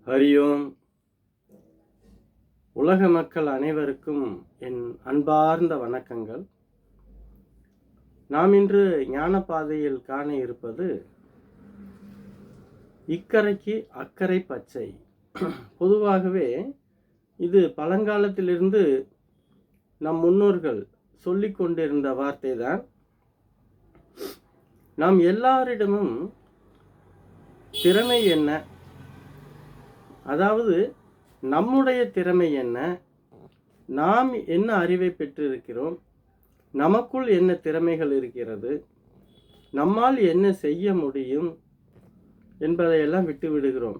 ஹரியோம். உலக மக்கள் அனைவருக்கும் என் அன்பார்ந்த வணக்கங்கள். நாம் இன்று ஞான பாதையில் காண இருப்பது இக்கரைக்கு அக்கறை பச்சை. பொதுவாகவே இது பழங்காலத்திலிருந்து நம் முன்னோர்கள் சொல்லிக் கொண்டிருந்த வார்த்தை தான். நாம் எல்லாரிடமும் திறமை என்ன, அதாவது நம்முடைய திறமை என்ன, நாம் என்ன அறிவை பெற்றிருக்கிறோம், நமக்குள் என்ன திறமைகள் இருக்கிறது, நம்மால் என்ன செய்ய முடியும் என்பதையெல்லாம் விட்டு விடுகிறோம்.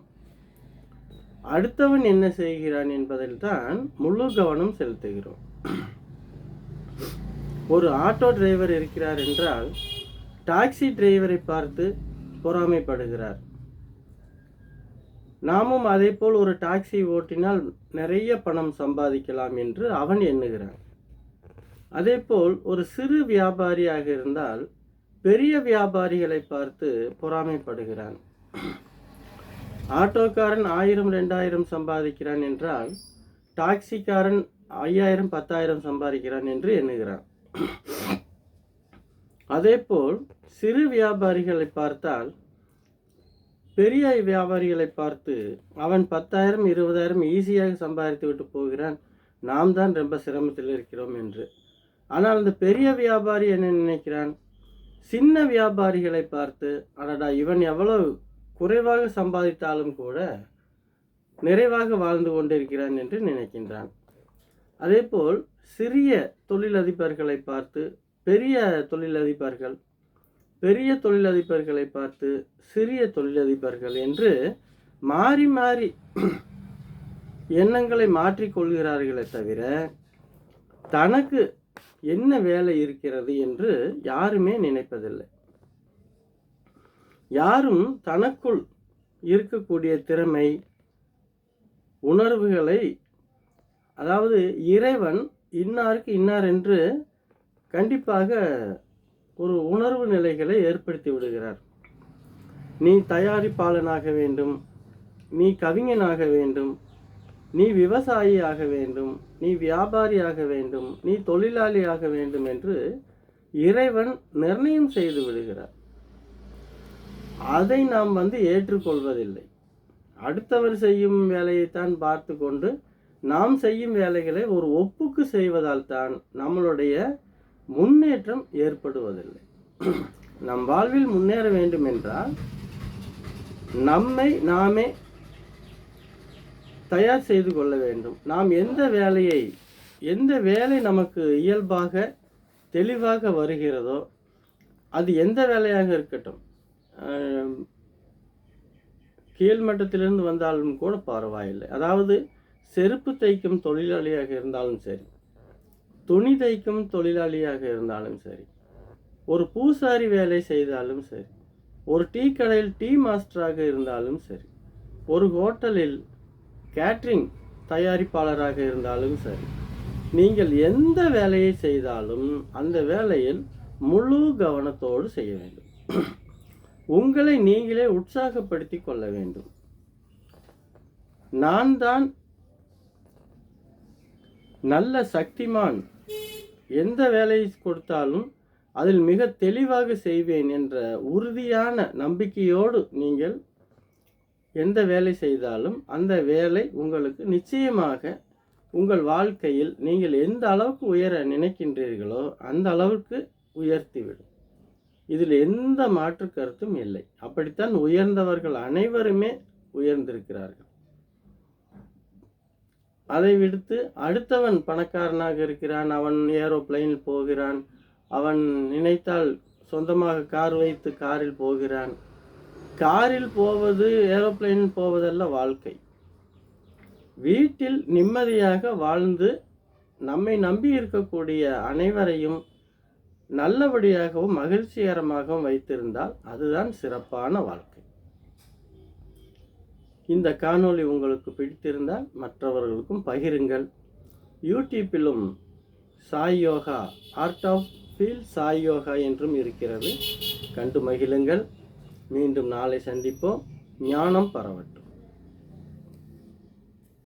அடுத்தவன் என்ன செய்கிறான் என்பதில் தான் முழு கவனம் செலுத்துகிறோம். ஒரு ஆட்டோ டிரைவர் இருக்கிறார் என்றால் டாக்ஸி டிரைவரை பார்த்து பொறாமைப்படுகிறார். நாமும் அதே போல் ஒரு டாக்ஸி ஓட்டினால் நிறைய பணம் சம்பாதிக்கலாம் என்று அவன் எண்ணுகிறான். அதே போல் ஒரு சிறு வியாபாரியாக இருந்தால் பெரிய வியாபாரிகளை பார்த்து பொறாமைப்படுகிறான். ஆட்டோக்காரன் 1000 2000 சம்பாதிக்கிறான் என்றால் டாக்ஸிக்காரன் 5000 10000 சம்பாதிக்கிறான் என்று எண்ணுகிறான். அதே போல் சிறு வியாபாரிகளை பார்த்தால் பெரிய வியாபாரிகளை பார்த்து அவன் 10,000 20,000 ஈஸியாக சம்பாதித்து விட்டு போகிறான், நாம் தான் ரொம்ப சிரமத்தில் இருக்கிறோம் என்று. ஆனால் அந்த பெரிய வியாபாரி என்ன நினைக்கிறான், சின்ன வியாபாரிகளை பார்த்து அடடா இவன் எவ்வளவு குறைவாக சம்பாதித்தாலும் கூட நிறைவாக வாழ்ந்து கொண்டிருக்கிறான் என்று நினைக்கின்றான். அதே போல் சிறிய தொழிலதிபர்களை பார்த்து பெரிய தொழிலதிபர்களை பார்த்து சிறிய தொழிலதிபர்கள் என்று மாறி மாறி எண்ணங்களை மாற்றிக்கொள்கிறார்களே தவிர தனக்கு என்ன வேலை இருக்கிறது என்று யாருமே நினைப்பதில்லை. யாரும் தனக்குள் இருக்கக்கூடிய திறமை, உணர்வுகளை, அதாவது இறைவன் இன்னாருக்கு இன்னார் என்று கண்டிப்பாக ஒரு உணர்வு நிலைகளை ஏற்படுத்தி விடுகிறார். நீ தயாரிப்பாளனாக வேண்டும், நீ கவிஞனாக வேண்டும், நீ விவசாயியாக வேண்டும், நீ வியாபாரியாக வேண்டும், நீ தொழிலாளியாக வேண்டும் என்று இறைவன் நிர்ணயம் செய்து விடுகிறார். அதை நாம் ஏற்றுக்கொள்வதில்லை. அடுத்தவர் செய்யும் வேலையைத்தான் பார்த்து கொண்டு நாம் செய்யும் வேலைகளை ஒரு ஒப்புக்கு செய்வதால் தான் நம்மளுடைய முன்னேற்றம் ஏற்படுவதில்லை. நம் வாழ்வில் முன்னேற வேண்டும் என்றால் நம்மை நாமே தயார் செய்து கொள்ள வேண்டும். நாம் எந்த வேலை நமக்கு இயல்பாக தெளிவாக வருகிறதோ அது எந்த வேலையாக இருக்கட்டும், கீழ்மட்டத்திலிருந்து வந்தாலும் கூட பரவாயில்லை. அதாவது செருப்பு தைக்கும் தொழிலாளியாக இருந்தாலும் சரி, துணி தைக்கும் தொழிலாளியாக இருந்தாலும் சரி, ஒரு பூசாரி வேலை செய்தாலும் சரி, ஒரு டீ கடையில் டீ மாஸ்டராக இருந்தாலும் சரி, ஒரு ஹோட்டலில் கேட்ரிங் தயாரிப்பாளராக இருந்தாலும் சரி, நீங்கள் எந்த வேலையை செய்தாலும் அந்த வேலையில் முழு கவனத்தோடு செய்ய வேண்டும். உங்களை நீங்களே உற்சாகப்படுத்தி கொள்ள வேண்டும். நான் தான் நல்ல சக்திமான், எந்த வேலையை கொடுத்தாலும் அதில் மிக தெளிவாக செய்வேன் என்ற உறுதியான நம்பிக்கையோடு நீங்கள் எந்த வேலை செய்தாலும் அந்த வேலை உங்களுக்கு நிச்சயமாக உங்கள் வாழ்க்கையில் நீங்கள் எந்த அளவுக்கு உயர நினைக்கின்றீர்களோ அந்த அளவுக்கு உயர்த்திவிடும். இதில் எந்த மாற்று கருத்தும் இல்லை. அப்படித்தான் உயர்ந்தவர்கள் அனைவருமே உயர்ந்திருக்கிறார்கள். அதை விடுத்து அடுத்தவன் பணக்காரனாக இருக்கிறான், அவன் ஏரோப்ளைனில் போகிறான், அவன் நினைத்தால் சொந்தமாக கார் வைத்து காரில் போகிறான். காரில் போவது, ஏரோப்ளைனில் போவதல்ல வாழ்க்கை. வீட்டில் நிம்மதியாக வாழ்ந்து நம்மை நம்பி இருக்கக்கூடிய அனைவரையும் நல்லபடியாகவும் மகிழ்ச்சிகரமாகவும் வைத்திருந்தால் அதுதான் சிறப்பான வாழ்க்கை. இந்த காணொளி உங்களுக்கு பிடித்திருந்தால் மற்றவர்களுக்கும் பகிருங்கள். யூடியூப்பிலும் Sai Yoga, art of feel Sai Yoga என்றும் இருக்கிறது, கண்டு மகிழுங்கள். மீண்டும் நாளை சந்திப்போம். ஞானம் பரவட்டும்.